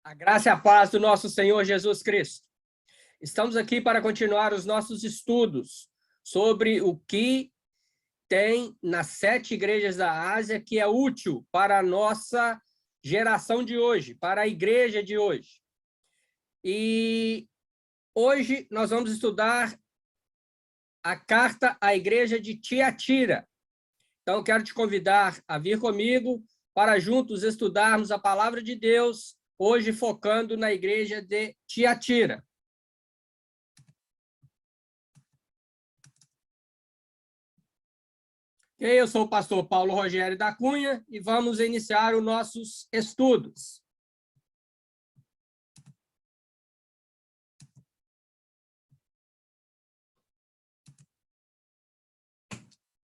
A graça e a paz do nosso Senhor Jesus Cristo. Estamos aqui para continuar os nossos estudos sobre o que tem nas 7 igrejas da Ásia que é útil para a nossa geração de hoje, para a igreja de hoje. E hoje nós vamos estudar a carta à igreja de Tiatira. Então, quero te convidar a vir comigo para juntos estudarmos a palavra de Deus, hoje focando na igreja de Tiatira. Eu sou o pastor Paulo Rogério da Cunha e vamos iniciar os nossos estudos.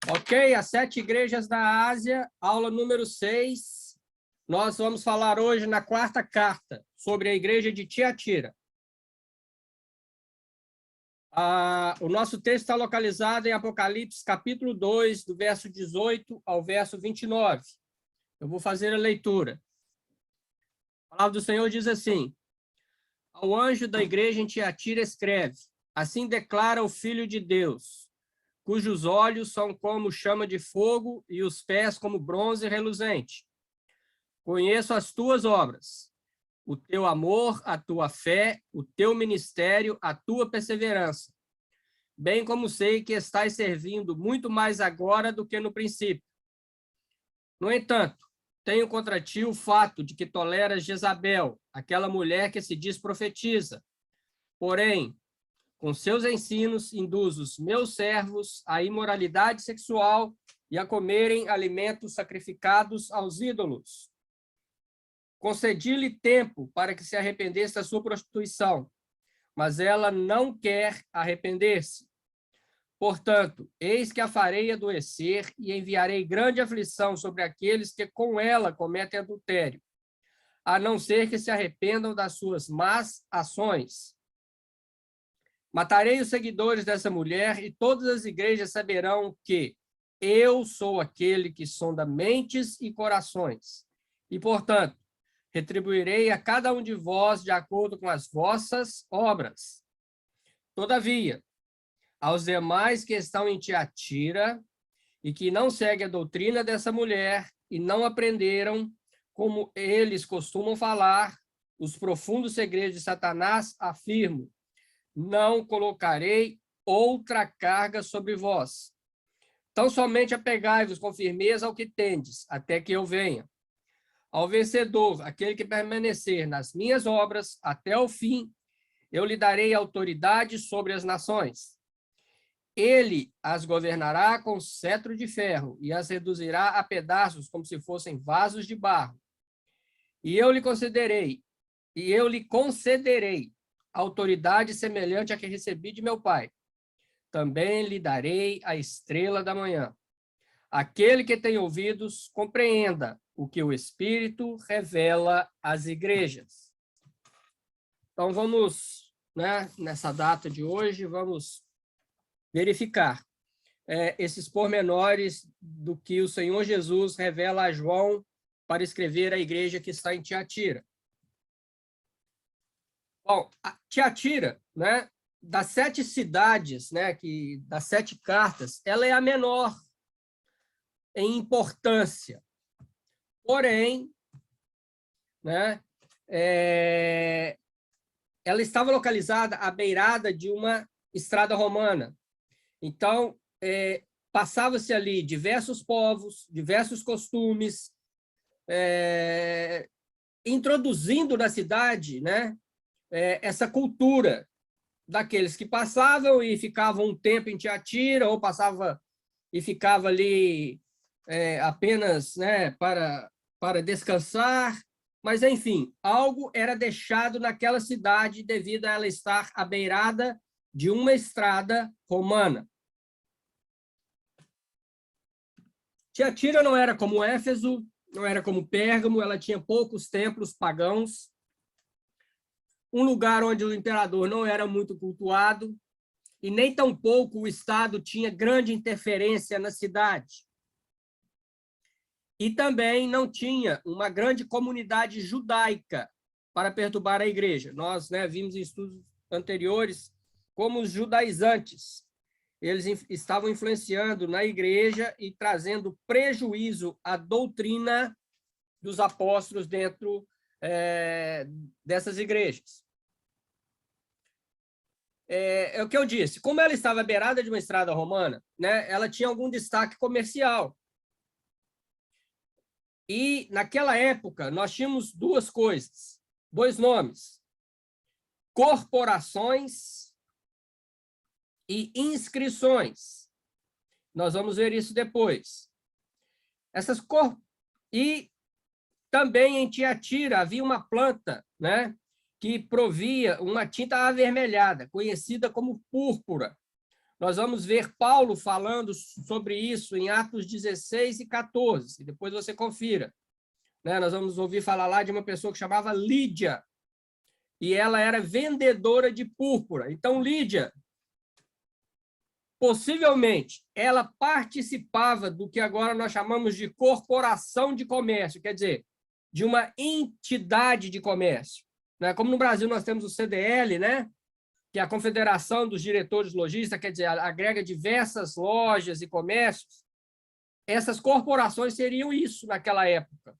Ok, as 7 igrejas da Ásia, aula número 6. Nós vamos falar hoje na 4ª carta sobre a igreja de Tiatira. O nosso texto está localizado em Apocalipse, capítulo 2, do verso 18 ao verso 29. Eu vou fazer a leitura. A palavra do Senhor diz assim: ao anjo da igreja em Tiatira escreve: assim declara o Filho de Deus, cujos olhos são como chama de fogo e os pés como bronze reluzente. Conheço as tuas obras, o teu amor, a tua fé, o teu ministério, a tua perseverança, bem como sei que estás servindo muito mais agora do que no princípio. No entanto, tenho contra ti o fato de que toleras Jezabel, aquela mulher que se diz profetiza. Porém, com seus ensinos, induz os meus servos à imoralidade sexual e a comerem alimentos sacrificados aos ídolos. Concedi-lhe tempo para que se arrependesse da sua prostituição, mas ela não quer arrepender-se. Portanto, eis que a farei adoecer e enviarei grande aflição sobre aqueles que com ela cometem adultério, a não ser que se arrependam das suas más ações. Matarei os seguidores dessa mulher e todas as igrejas saberão que eu sou aquele que sonda mentes e corações. E, portanto, retribuirei a cada um de vós de acordo com as vossas obras. Todavia, aos demais que estão em Tiatira e que não seguem a doutrina dessa mulher e não aprenderam, como eles costumam falar, os profundos segredos de Satanás, afirmo: não colocarei outra carga sobre vós. Tão somente apegai-vos com firmeza ao que tendes, até que eu venha. Ao vencedor, aquele que permanecer nas minhas obras até o fim, eu lhe darei autoridade sobre as nações. Ele as governará com cetro de ferro e as reduzirá a pedaços como se fossem vasos de barro. E eu lhe concederei autoridade semelhante à que recebi de meu Pai. Também lhe darei a estrela da manhã. Aquele que tem ouvidos, compreenda o que o Espírito revela às igrejas. Então, vamos, nessa data de hoje, vamos verificar esses pormenores do que o Senhor Jesus revela a João para escrever à igreja que está em Tiatira. Bom, a Tiatira, das 7 cidades, das 7 cartas, ela é a menor em importância. Porém, ela estava localizada à beirada de uma estrada romana. Então, passava-se ali diversos povos, diversos costumes, introduzindo na cidade, essa cultura daqueles que passavam e ficavam um tempo em Tiatira, ou passava e ficava ali apenas para descansar, mas, enfim, algo era deixado naquela cidade devido a ela estar à beirada de uma estrada romana. Tiatira não era como Éfeso, não era como Pérgamo, ela tinha poucos templos pagãos, um lugar onde o imperador não era muito cultuado, e nem tampouco o Estado tinha grande interferência na cidade. E também não tinha uma grande comunidade judaica para perturbar a igreja. Nós, né, vimos em estudos anteriores como os judaizantes, eles estavam influenciando na igreja e trazendo prejuízo à doutrina dos apóstolos dentro dessas igrejas. É o que eu disse, como ela estava à beirada de uma estrada romana, né, ela tinha algum destaque comercial. E, naquela época, nós tínhamos duas coisas, dois nomes: corporações e inscrições. Nós vamos ver isso depois. E também em Tiatira havia uma planta, né, que provia uma tinta avermelhada, conhecida como púrpura. Nós vamos ver Paulo falando sobre isso em Atos 16 e 14, depois você confira. Né? Nós vamos ouvir falar lá de uma pessoa que chamava Lídia, e ela era vendedora de púrpura. Então, Lídia, possivelmente, ela participava do que agora nós chamamos de corporação de comércio, quer dizer, de uma entidade de comércio. Né? Como no Brasil nós temos o CDL, né? Que é a Confederação dos Diretores Lojistas, quer dizer, agrega diversas lojas e comércios. Essas corporações seriam isso naquela época.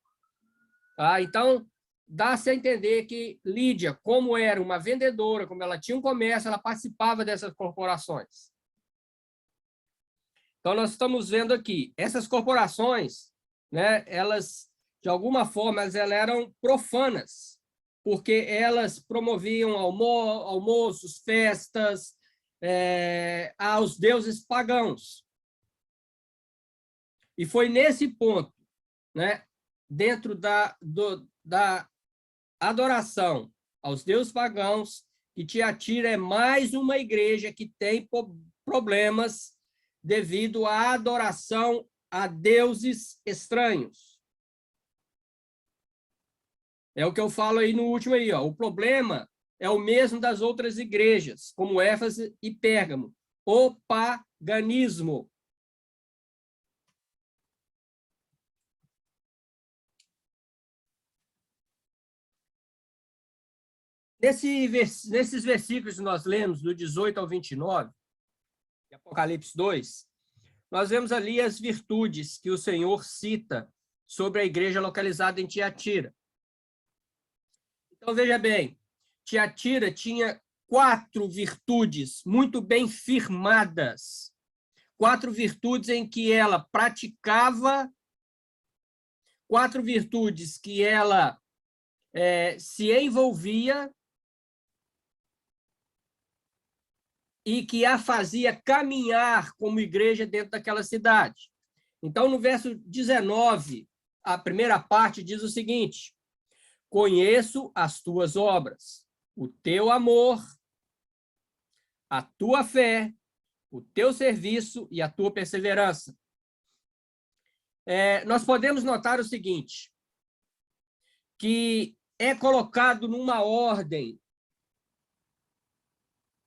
Tá? Então, dá-se a entender que Lídia, como era uma vendedora, como ela tinha um comércio, ela participava dessas corporações. Então, nós estamos vendo aqui, essas corporações, né, elas, de alguma forma, elas eram profanas, porque elas promoviam almoços, festas aos deuses pagãos. E foi nesse ponto, né, dentro da adoração aos deuses pagãos, que Tiatira é mais uma igreja que tem problemas devido à adoração a deuses estranhos. É o que eu falo aí no último aí, ó. O problema é o mesmo das outras igrejas, como Éfeso e Pérgamo, o paganismo. Nesses versículos que nós lemos, do 18 ao 29, de Apocalipse 2, nós vemos ali as virtudes que o Senhor cita sobre a igreja localizada em Tiatira. Então, veja bem, Tiatira tinha 4 virtudes muito bem firmadas, 4 virtudes em que ela praticava, 4 virtudes que ela se envolvia e que a fazia caminhar como igreja dentro daquela cidade. Então, no verso 19, a primeira parte diz o seguinte: conheço as tuas obras, o teu amor, a tua fé, o teu serviço e a tua perseverança. Nós podemos notar o seguinte, que é colocado numa ordem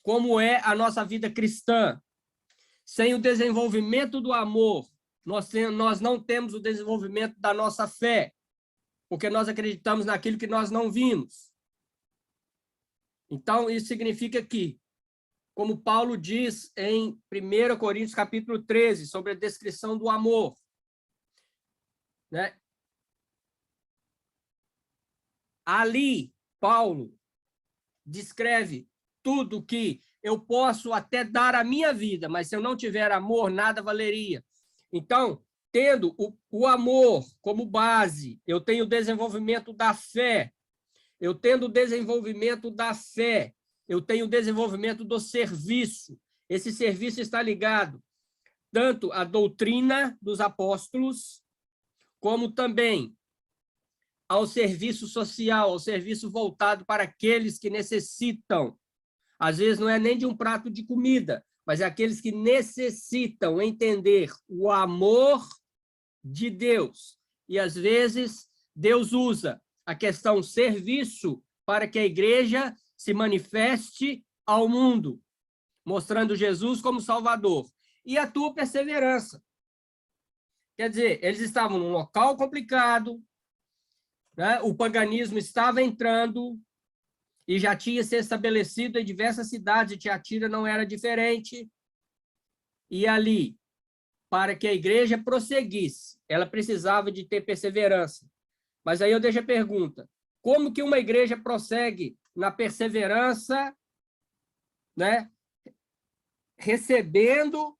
como é a nossa vida cristã. Sem o desenvolvimento do amor, nós não temos o desenvolvimento da nossa fé, porque nós acreditamos naquilo que nós não vimos. Então, isso significa que, como Paulo diz em 1 Coríntios, capítulo 13, sobre a descrição do amor, né? Ali, Paulo descreve tudo que eu posso até dar a minha vida, mas se eu não tiver amor, nada valeria. Então, tendo o amor como base, eu tenho o desenvolvimento da fé. Eu tendo o desenvolvimento da fé, eu tenho o desenvolvimento do serviço. Esse serviço está ligado tanto à doutrina dos apóstolos, como também ao serviço social, ao serviço voltado para aqueles que necessitam. Às vezes não é nem de um prato de comida, mas é aqueles que necessitam entender o amor de Deus. E, às vezes, Deus usa a questão serviço para que a igreja se manifeste ao mundo, mostrando Jesus como Salvador. E a tua perseverança. Quer dizer, eles estavam num local complicado, né, o paganismo estava entrando e já tinha se estabelecido em diversas cidades, e Tiatira não era diferente. E ali, para que a igreja prosseguisse, ela precisava de ter perseverança. Mas aí eu deixo a pergunta: como que uma igreja prossegue na perseverança, né, recebendo,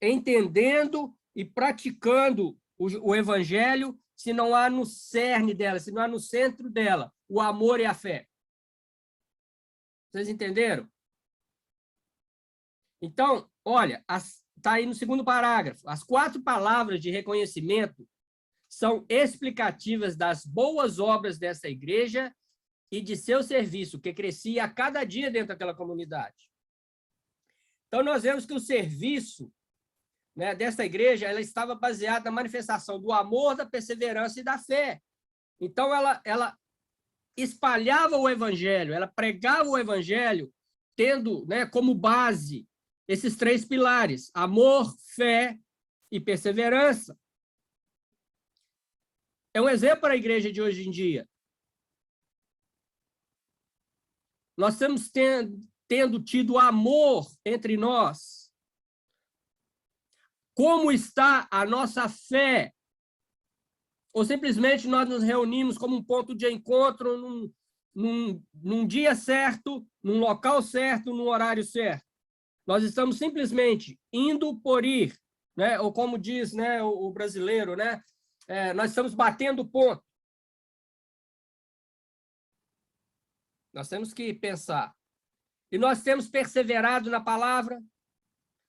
entendendo e praticando o evangelho, se não há no cerne dela, se não há no centro dela o amor e a fé? Vocês entenderam? Então, olha, está aí no segundo parágrafo. As 4 palavras de reconhecimento são explicativas das boas obras dessa igreja e de seu serviço, que crescia a cada dia dentro daquela comunidade. Então, nós vemos que o serviço, né, dessa igreja, ela estava baseada na manifestação do amor, da perseverança e da fé. Então, ela espalhava o evangelho, ela pregava o evangelho, tendo, né, como base esses 3 pilares: amor, fé e perseverança. É um exemplo para a igreja de hoje em dia. Nós estamos tendo tido amor entre nós. Como está a nossa fé? Ou simplesmente nós nos reunimos como um ponto de encontro num dia certo, num local certo, num horário certo? Nós estamos simplesmente indo por ir, né? Ou como diz, né, o brasileiro, né? Nós estamos batendo ponto. Nós temos que pensar. E nós temos perseverado na palavra,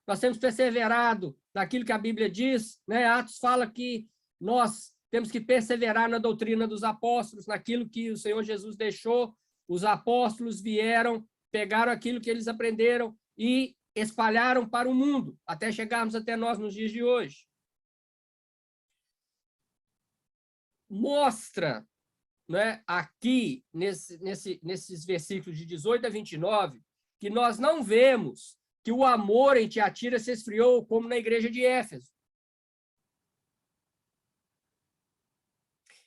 nós temos perseverado naquilo que a Bíblia diz, né? Atos fala que nós temos que perseverar na doutrina dos apóstolos, naquilo que o Senhor Jesus deixou. Os apóstolos vieram, pegaram aquilo que eles aprenderam e espalharam para o mundo, até chegarmos até nós nos dias de hoje. Mostra, né, aqui, nesses versículos de 18 a 29, que nós não vemos que o amor em Tiatira se esfriou como na igreja de Éfeso.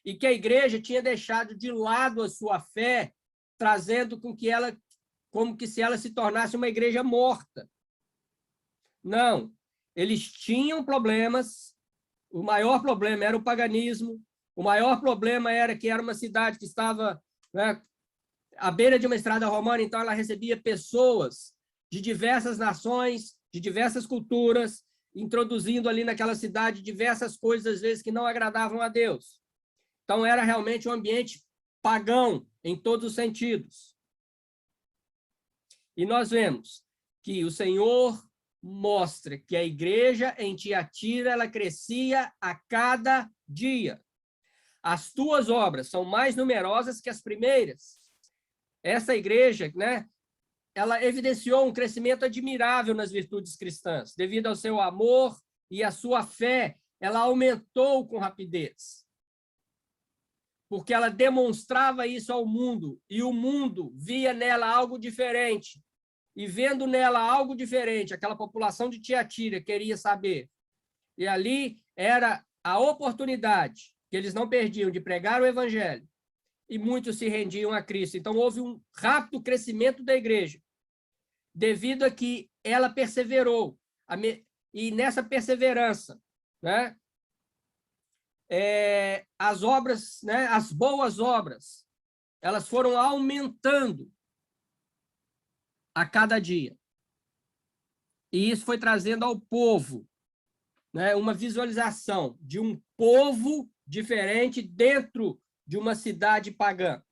E que a igreja tinha deixado de lado a sua fé, trazendo com que ela, como que se ela se tornasse uma igreja morta. Não, eles tinham problemas. O maior problema era o paganismo. O maior problema era que era uma cidade que estava, né, à beira de uma estrada romana, então ela recebia pessoas de diversas nações, de diversas culturas, introduzindo ali naquela cidade diversas coisas, às vezes, que não agradavam a Deus. Então, era realmente um ambiente pagão, em todos os sentidos. E nós vemos que o Senhor mostra que a igreja em Tiatira, ela crescia a cada dia. As tuas obras são mais numerosas que as primeiras. Essa igreja, né, ela evidenciou um crescimento admirável nas virtudes cristãs. Devido ao seu amor e à sua fé, ela aumentou com rapidez. Porque ela demonstrava isso ao mundo, e o mundo via nela algo diferente. E vendo nela algo diferente, aquela população de Tiatira queria saber. E ali era a oportunidade que eles não perdiam de pregar o evangelho. E muitos se rendiam a Cristo. Então, houve um rápido crescimento da igreja, devido a que ela perseverou. E nessa perseverança, né, as obras, né, as boas obras, elas foram aumentando a cada dia. E isso foi trazendo ao povo, né, uma visualização de um povo diferente dentro de uma cidade pagã.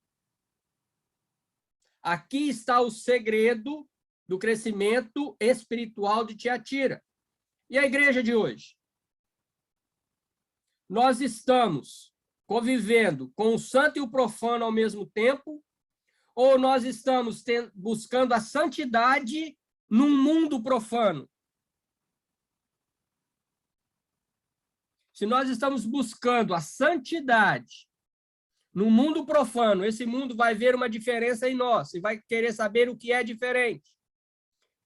Aqui está o segredo do crescimento espiritual de Tiatira. E a igreja de hoje? Nós estamos convivendo com o santo e o profano ao mesmo tempo, ou nós estamos buscando a santidade num mundo profano? Se nós estamos buscando a santidade no mundo profano, esse mundo vai ver uma diferença em nós e vai querer saber o que é diferente.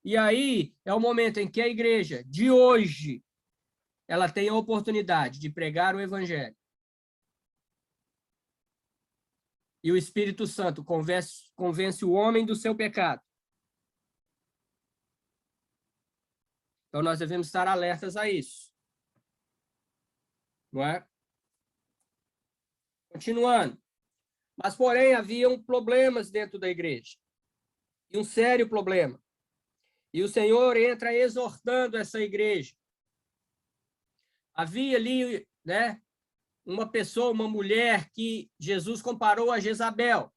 E aí é o momento em que a igreja de hoje ela tem a oportunidade de pregar o evangelho. E o Espírito Santo convence o homem do seu pecado. Então, nós devemos estar alertas a isso. Não é? Continuando. Mas, porém, haviam problemas dentro da igreja. E um sério problema. E o Senhor entra exortando essa igreja. Havia ali, né, uma pessoa, uma mulher que Jesus comparou a Jezabel.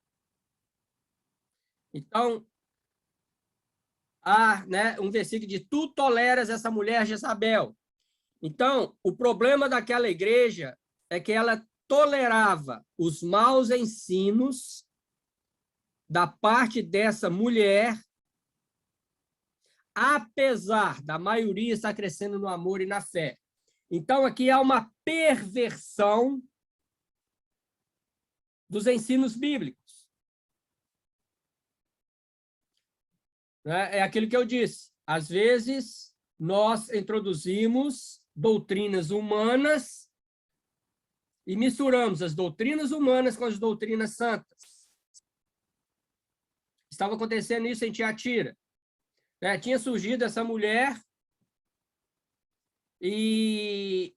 Então, há, né, um versículo de tu toleras essa mulher Jezabel. Então, o problema daquela igreja é que ela tolerava os maus ensinos da parte dessa mulher, apesar da maioria estar crescendo no amor e na fé. Então, aqui há uma perversão dos ensinos bíblicos. É aquilo que eu disse. Às vezes, nós introduzimos doutrinas humanas e misturamos as doutrinas humanas com as doutrinas santas. Estava acontecendo isso em Tiatira. Tinha surgido essa mulher e,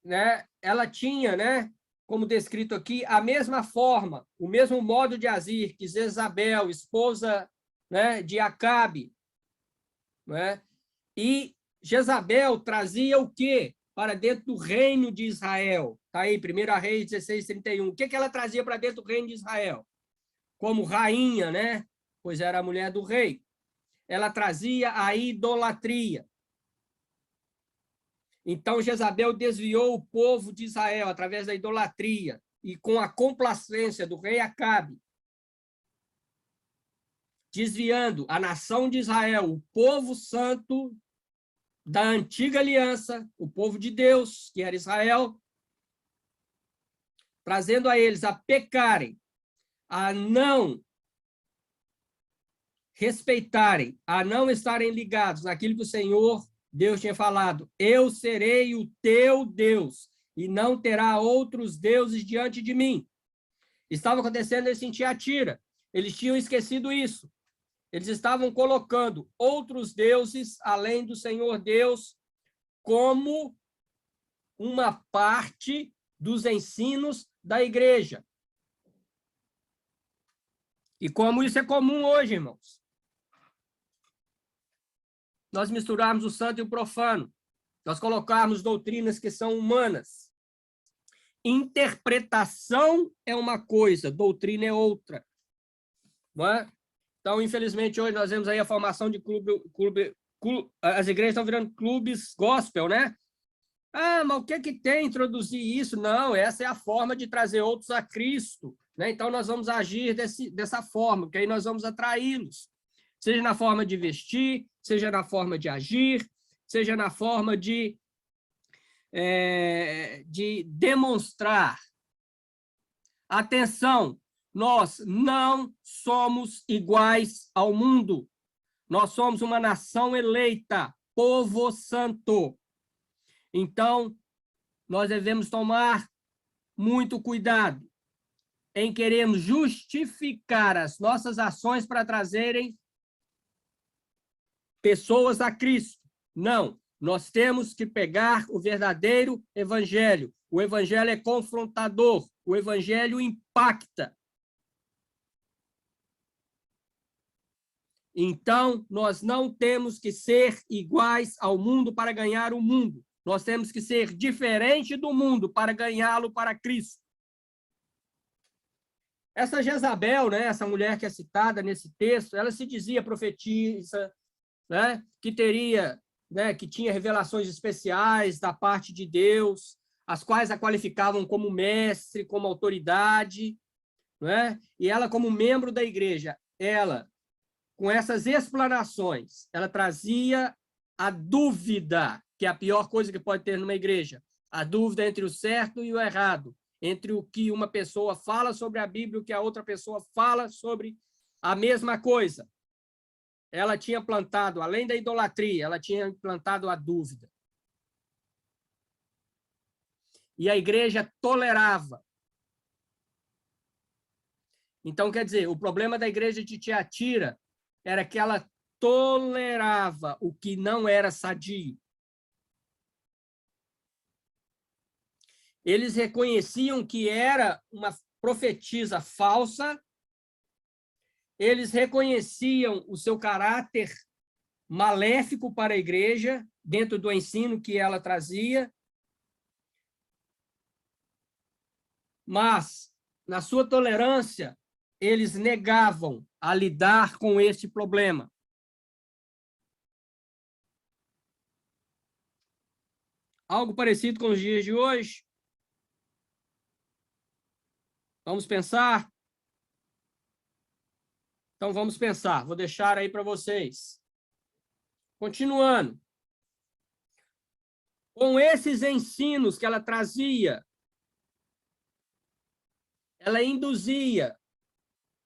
né, ela tinha, né, como descrito aqui, a mesma forma, o mesmo modo de agir que Jezabel, esposa, né, de Acabe. Né? E Jezabel trazia o quê para dentro do reino de Israel? Está aí, 1 Reis 16:31. O que ela trazia para dentro do reino de Israel? Como rainha, né? Pois era a mulher do rei. Ela trazia a idolatria. Então, Jezabel desviou o povo de Israel através da idolatria e com a complacência do rei Acabe, desviando a nação de Israel, o povo santo da antiga aliança, o povo de Deus, que era Israel, trazendo a eles a pecarem, a não respeitarem, a não estarem ligados naquilo que o Senhor Deus tinha falado. Eu serei o teu Deus, e não terá outros deuses diante de mim. Estava acontecendo isso em Tiatira. Eles tinham esquecido isso. Eles estavam colocando outros deuses, além do Senhor Deus, como uma parte dos ensinos da igreja. E como isso é comum hoje, irmãos. Nós misturarmos o santo e o profano. Nós colocarmos doutrinas que são humanas. Interpretação é uma coisa, doutrina é outra. Não é? Então, infelizmente, hoje nós vemos aí a formação de as igrejas estão virando clubes gospel, né? Ah, mas o que é que tem introduzir isso? Não, essa é a forma de trazer outros a Cristo, né? Então, nós vamos agir dessa forma, porque aí nós vamos atraí-los. Seja na forma de vestir, seja na forma de agir, seja na forma de demonstrar. Atenção, nós não somos iguais ao mundo. Nós somos uma nação eleita, povo santo. Então, nós devemos tomar muito cuidado em querermos justificar as nossas ações para trazerem pessoas a Cristo. Não, nós temos que pegar o verdadeiro evangelho. O evangelho é confrontador, o evangelho impacta. Então, nós não temos que ser iguais ao mundo para ganhar o mundo. Nós temos que ser diferente do mundo para ganhá-lo para Cristo. Essa Jezabel, né, essa mulher que é citada nesse texto, ela se dizia profetisa, né, que teria, né, que tinha revelações especiais da parte de Deus, as quais a qualificavam como mestre, como autoridade, né? E ela, como membro da igreja, ela, com essas explanações, ela trazia a dúvida, que é a pior coisa que pode ter numa igreja, a dúvida entre o certo e o errado, entre o que uma pessoa fala sobre a Bíblia e o que a outra pessoa fala sobre a mesma coisa. Ela tinha plantado, além da idolatria, ela tinha plantado a dúvida. E a igreja tolerava. Então, quer dizer, o problema da igreja de Tiatira era que ela tolerava o que não era sadio. Eles reconheciam que era uma profetisa falsa, eles reconheciam o seu caráter maléfico para a igreja, dentro do ensino que ela trazia, mas, na sua tolerância, eles negavam a lidar com este problema. Algo parecido com os dias de hoje? Vamos pensar? Então, vamos pensar. Vou deixar aí para vocês. Continuando. Com esses ensinos que ela trazia, ela induzia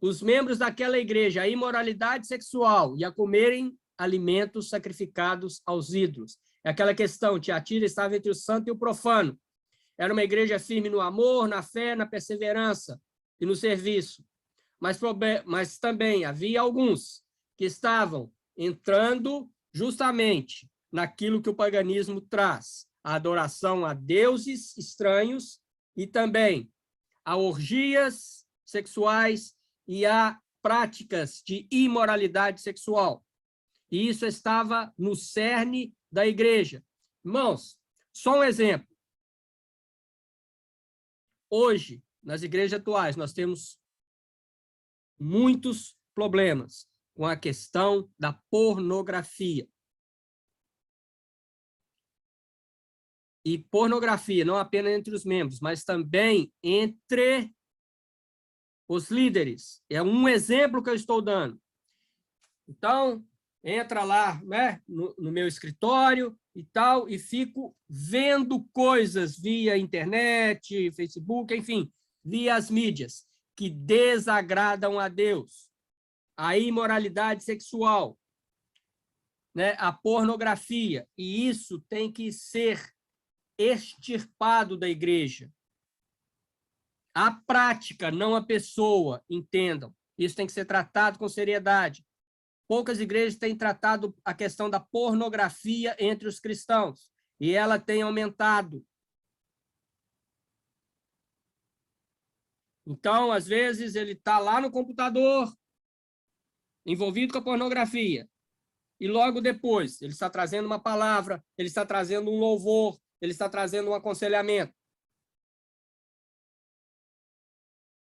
os membros daquela igreja à imoralidade sexual e a comerem alimentos sacrificados aos ídolos. É aquela questão, Tiatira estava entre o santo e o profano. Era uma igreja firme no amor, na fé, na perseverança e no serviço. Mas também havia alguns que estavam entrando justamente naquilo que o paganismo traz, a adoração a deuses estranhos e também a orgias sexuais e a práticas de imoralidade sexual. E isso estava no cerne da igreja. Irmãos, só um exemplo. Hoje, nas igrejas atuais, nós temos muitos problemas com a questão da pornografia. E pornografia não apenas entre os membros, mas também entre os líderes. É um exemplo que eu estou dando. Então, entra lá, né, no meu escritório e tal, e fico vendo coisas via internet, Facebook, enfim, via as mídias, que desagradam a Deus. A imoralidade sexual, né, a pornografia, e isso tem que ser extirpado da igreja. A prática, não a pessoa, entendam. Isso tem que ser tratado com seriedade. Poucas igrejas têm tratado a questão da pornografia entre os cristãos, e ela tem aumentado. Então, às vezes, ele está lá no computador, envolvido com a pornografia, e logo depois, ele está trazendo uma palavra, ele está trazendo um louvor, ele está trazendo um aconselhamento.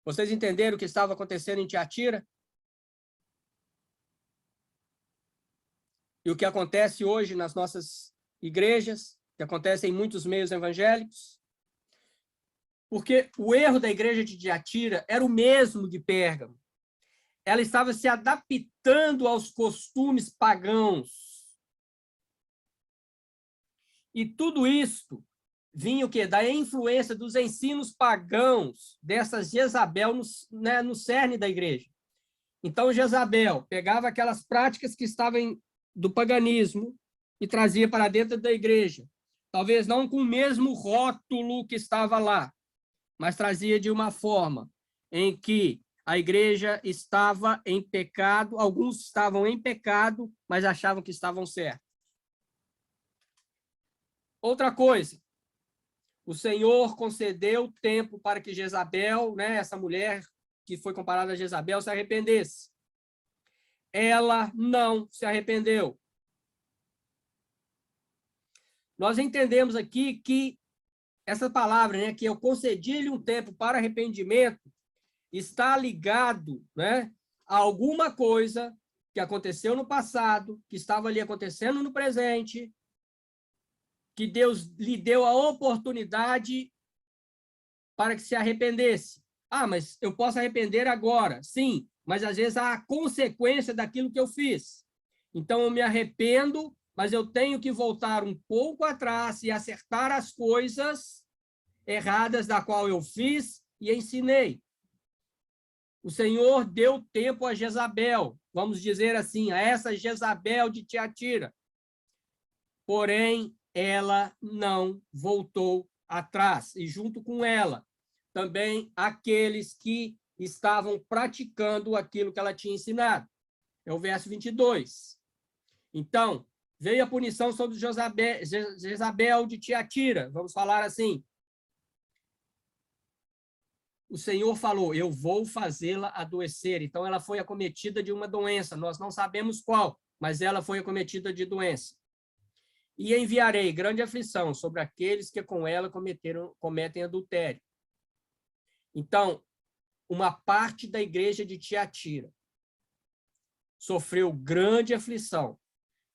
Vocês entenderam o que estava acontecendo em Tiatira? E o que acontece hoje nas nossas igrejas, que acontece em muitos meios evangélicos? Porque o erro da igreja de Tiatira era o mesmo de Pérgamo. Ela estava se adaptando aos costumes pagãos. E tudo isso vinha o quê? Da influência dos ensinos pagãos dessa Jezabel no cerne da igreja. Então, Jezabel pegava aquelas práticas que estavam do paganismo e trazia para dentro da igreja. Talvez não com o mesmo rótulo que estava lá, mas trazia de uma forma em que a igreja estava em pecado, alguns estavam em pecado, mas achavam que estavam certos. Outra coisa, o Senhor concedeu tempo para que Jezabel, né, essa mulher que foi comparada a Jezabel, se arrependesse. Ela não se arrependeu. Nós entendemos aqui que essa palavra, né, que eu concedi-lhe um tempo para arrependimento, está ligado, né, a alguma coisa que aconteceu no passado, que estava ali acontecendo no presente, que Deus lhe deu a oportunidade para que se arrependesse. Ah, mas eu posso arrepender agora. Sim, mas às vezes há a consequência daquilo que eu fiz. Então eu me arrependo, mas eu tenho que voltar um pouco atrás e acertar as coisas erradas da qual eu fiz e ensinei. O Senhor deu tempo a Jezabel, vamos dizer assim, a essa Jezabel de Tiatira. Porém, ela não voltou atrás. E junto com ela, também aqueles que estavam praticando aquilo que ela tinha ensinado. É o verso 22. Então, veio a punição sobre Jezabel de Tiatira, vamos falar assim. O Senhor falou, eu vou fazê-la adoecer. Então, ela foi acometida de uma doença, nós não sabemos qual, mas ela foi acometida de doença. E enviarei grande aflição sobre aqueles que com ela cometem adultério. Então, uma parte da igreja de Tiatira sofreu grande aflição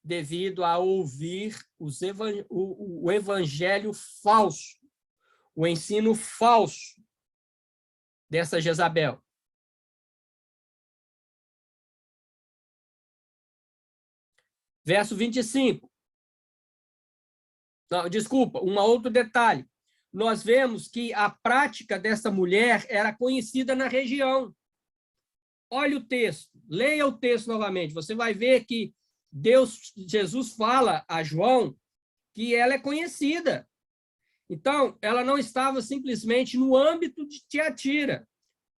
devido a ouvir o evangelho falso, o ensino falso dessa Jezabel. Verso 25. Não, desculpa, um outro detalhe. Nós vemos que a prática dessa mulher era conhecida na região. Olha o texto, leia o texto novamente. Você vai ver que Jesus fala a João que ela é conhecida. Então, ela não estava simplesmente no âmbito de Tiatira.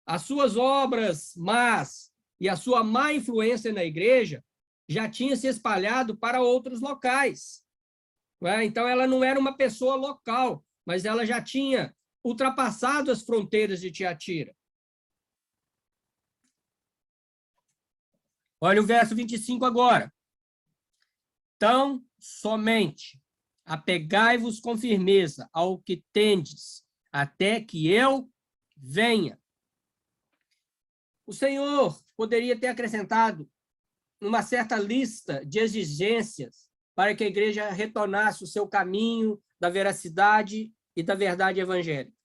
As suas obras más e a sua má influência na igreja já tinha se espalhado para outros locais. Então, ela não era uma pessoa local, mas ela já tinha ultrapassado as fronteiras de Tiatira. Olha o verso 25 agora. Então, somente apegai-vos com firmeza ao que tendes, até que eu venha. O Senhor poderia ter acrescentado uma certa lista de exigências para que a igreja retornasse o seu caminho da veracidade e da verdade evangélica.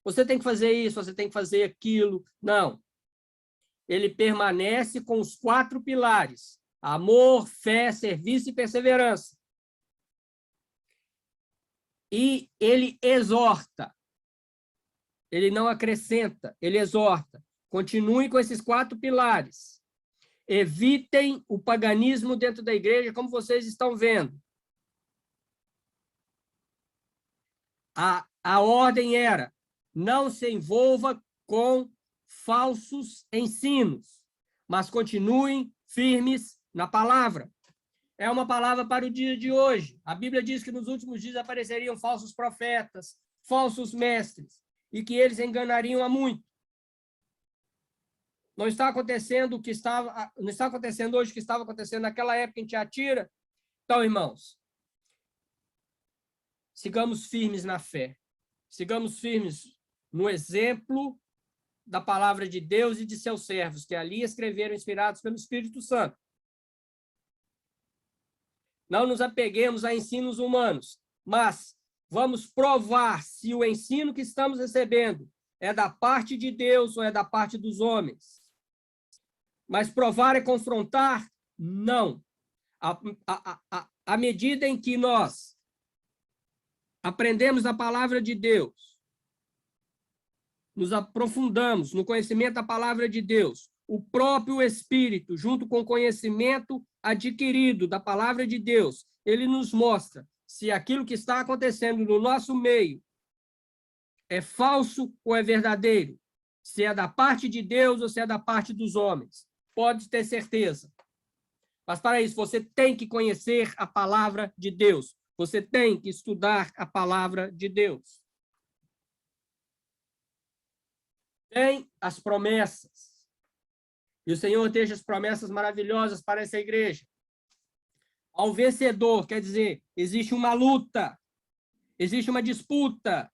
Você tem que fazer isso, você tem que fazer aquilo. Não. Ele permanece com os 4 pilares: amor, fé, serviço e perseverança. E ele exorta. Ele não acrescenta, ele exorta. Continue com esses 4 pilares. Evitem o paganismo dentro da igreja, como vocês estão vendo. A ordem era: não se envolva com falsos ensinos, mas continuem firmes na palavra. É uma palavra para o dia de hoje. A Bíblia diz que nos últimos dias apareceriam falsos profetas, falsos mestres, e que eles enganariam a muito. Não está acontecendo hoje o que estava acontecendo naquela época em Tiatira. Então, irmãos, sigamos firmes na fé. Sigamos firmes no exemplo da palavra de Deus e de seus servos, que ali escreveram, inspirados pelo Espírito Santo. Não nos apeguemos a ensinos humanos, mas vamos provar se o ensino que estamos recebendo é da parte de Deus ou é da parte dos homens. Mas provar e confrontar, não. À medida em que nós aprendemos a palavra de Deus, nos aprofundamos no conhecimento da palavra de Deus, o próprio Espírito, junto com o conhecimento adquirido da palavra de Deus, ele nos mostra se aquilo que está acontecendo no nosso meio é falso ou é verdadeiro, se é da parte de Deus ou se é da parte dos homens. Pode ter certeza. Mas para isso, você tem que conhecer a palavra de Deus. Você tem que estudar a palavra de Deus. Tem as promessas. E o Senhor deixa as promessas maravilhosas para essa igreja. Ao vencedor, quer dizer, existe uma luta, existe uma disputa,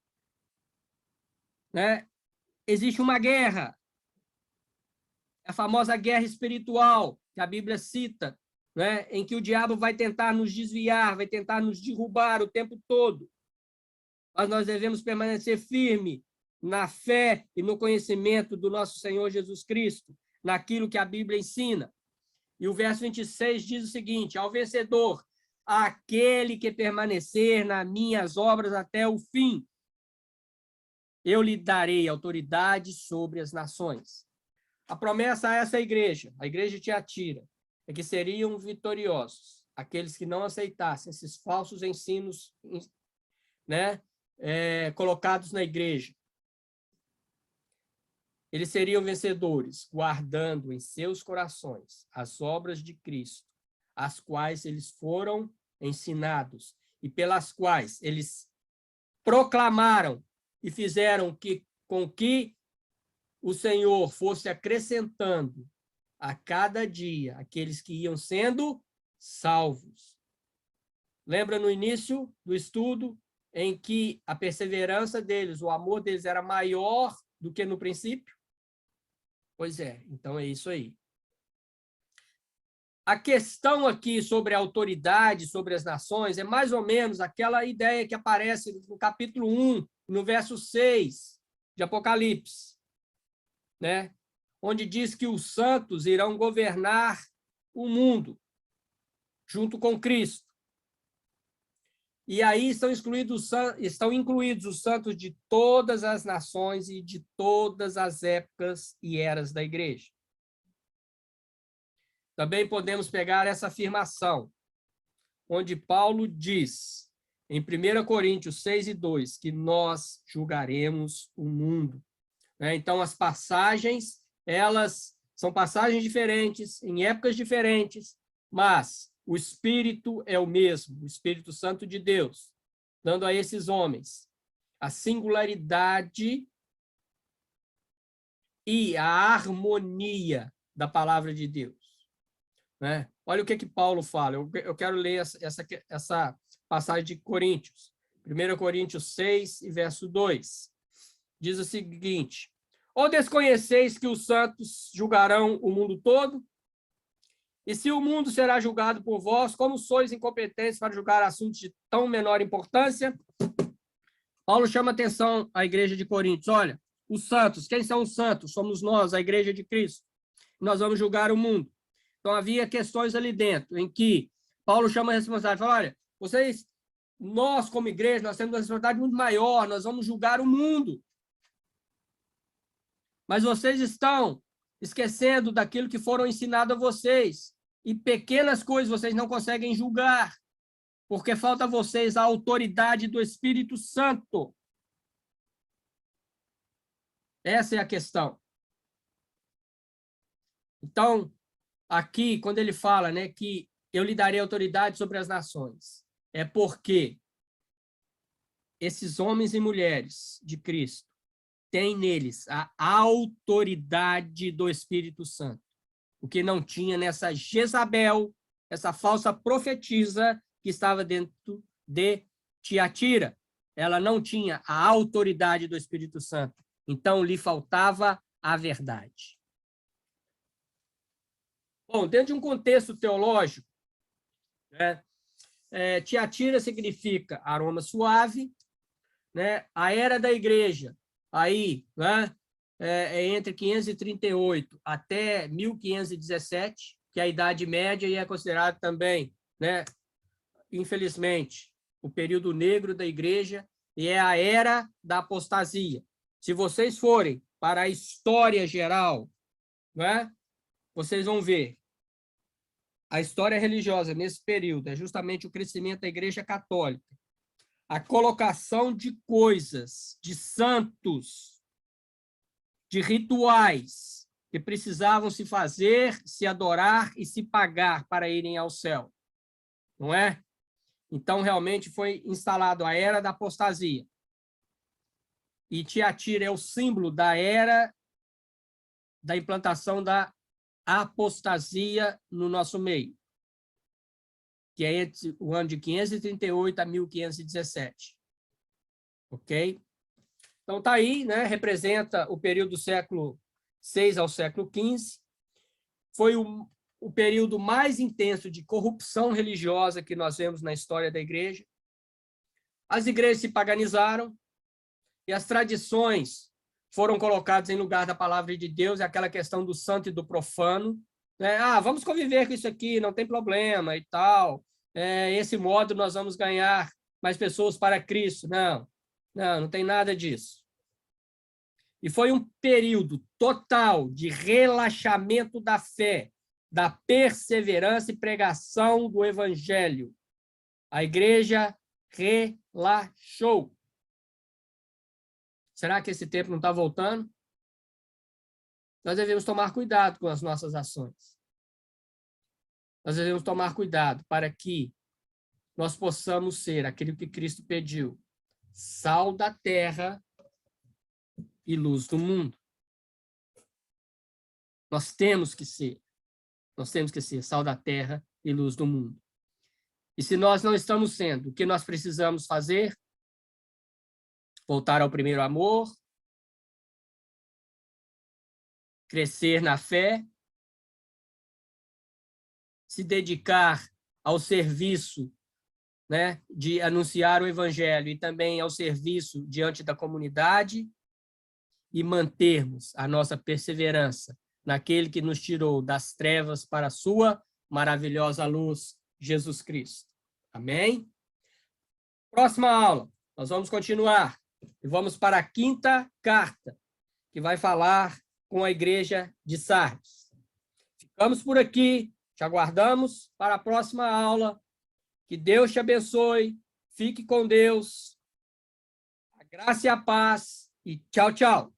né? Existe uma guerra. A famosa guerra espiritual, que a Bíblia cita, né? Em que o diabo vai tentar nos desviar, vai tentar nos derrubar o tempo todo. Mas nós devemos permanecer firme na fé e no conhecimento do nosso Senhor Jesus Cristo, naquilo que a Bíblia ensina. E o verso 26 diz o seguinte: ao vencedor, aquele que permanecer nas minhas obras até o fim, eu lhe darei autoridade sobre as nações. A promessa a essa igreja, a igreja de Tiatira, é que seriam vitoriosos aqueles que não aceitassem esses falsos ensinos, né, colocados na igreja. Eles seriam vencedores, guardando em seus corações as obras de Cristo, as quais eles foram ensinados e pelas quais eles proclamaram e fizeram com que o Senhor fosse acrescentando a cada dia aqueles que iam sendo salvos. Lembra no início do estudo em que a perseverança deles, o amor deles era maior do que no princípio? Pois é, então é isso aí. A questão aqui sobre a autoridade, sobre as nações, é mais ou menos aquela ideia que aparece no capítulo 1, no verso 6 de Apocalipse, né? Onde diz que os santos irão governar o mundo junto com Cristo. E aí estão incluídos os santos de todas as nações e de todas as épocas e eras da igreja. Também podemos pegar essa afirmação, onde Paulo diz, em 1 Coríntios 6:2, que nós julgaremos o mundo. Então, as passagens, elas são passagens diferentes, em épocas diferentes, mas o Espírito é o mesmo, o Espírito Santo de Deus, dando a esses homens a singularidade e a harmonia da palavra de Deus. Né? Olha o que Paulo fala. Eu quero ler essa passagem de Coríntios. 1 Coríntios 6, verso 2. Diz o seguinte: ou desconheceis que os santos julgarão o mundo todo? E se o mundo será julgado por vós, como sois incompetentes para julgar assuntos de tão menor importância? Paulo chama atenção à igreja de Coríntios. Olha, os santos, quem são os santos? Somos nós, a igreja de Cristo. Nós vamos julgar o mundo. Então, havia questões ali dentro, em que Paulo chama a responsabilidade. Fala, olha, nós como igreja, nós temos uma responsabilidade muito maior, nós vamos julgar o mundo. Mas vocês estão esquecendo daquilo que foram ensinado a vocês. E pequenas coisas vocês não conseguem julgar, porque falta a vocês a autoridade do Espírito Santo. Essa é a questão. Então, aqui, quando ele fala, né, que eu lhe darei autoridade sobre as nações, é porque esses homens e mulheres de Cristo têm neles a autoridade do Espírito Santo, o que não tinha nessa Jezabel, essa falsa profetisa que estava dentro de Tiatira. Ela não tinha a autoridade do Espírito Santo, então lhe faltava a verdade. Bom, dentro de um contexto teológico, né, Tiatira significa aroma suave, né? A era da igreja, aí, né, entre 538 até 1517, que é a Idade Média, e é considerado também, né, infelizmente, o período negro da igreja, e é a era da apostasia. Se vocês forem para a história geral, né, vocês vão ver a história religiosa nesse período é justamente o crescimento da Igreja Católica, a colocação de coisas, de santos, de rituais que precisavam se fazer, se adorar e se pagar para irem ao céu, não é? Então, realmente, foi instalado a era da apostasia. E Tiatira é o símbolo da era da implantação da apostasia no nosso meio, que é entre o ano de 538 a 1517. Ok? Então, está aí, né? Representa o período do século VI ao século XV. Foi o período mais intenso de corrupção religiosa que nós vemos na história da igreja. As igrejas se paganizaram e as tradições foram colocadas em lugar da palavra de Deus, é aquela questão do santo e do profano, né? Vamos conviver com isso aqui, não tem problema e tal. Esse modo nós vamos ganhar mais pessoas para Cristo. Não tem nada disso. E foi um período total de relaxamento da fé, da perseverança e pregação do evangelho. A igreja relaxou. Será que esse tempo não está voltando? nós devemos tomar cuidado com as nossas ações. Nós devemos tomar cuidado para que nós possamos ser aquilo que Cristo pediu, sal da terra e luz do mundo. Nós temos que ser sal da terra e luz do mundo. E se nós não estamos sendo, o que nós precisamos fazer? Voltar ao primeiro amor, crescer na fé, se dedicar ao serviço, né, de anunciar o evangelho e também ao serviço diante da comunidade e mantermos a nossa perseverança naquele que nos tirou das trevas para a sua maravilhosa luz, Jesus Cristo. Amém? Próxima aula, nós vamos continuar e vamos para a 5ª carta, que vai falar com a igreja de Sardes. Ficamos por aqui, te aguardamos para a próxima aula. Que Deus te abençoe, fique com Deus, a graça e a paz, e tchau, tchau.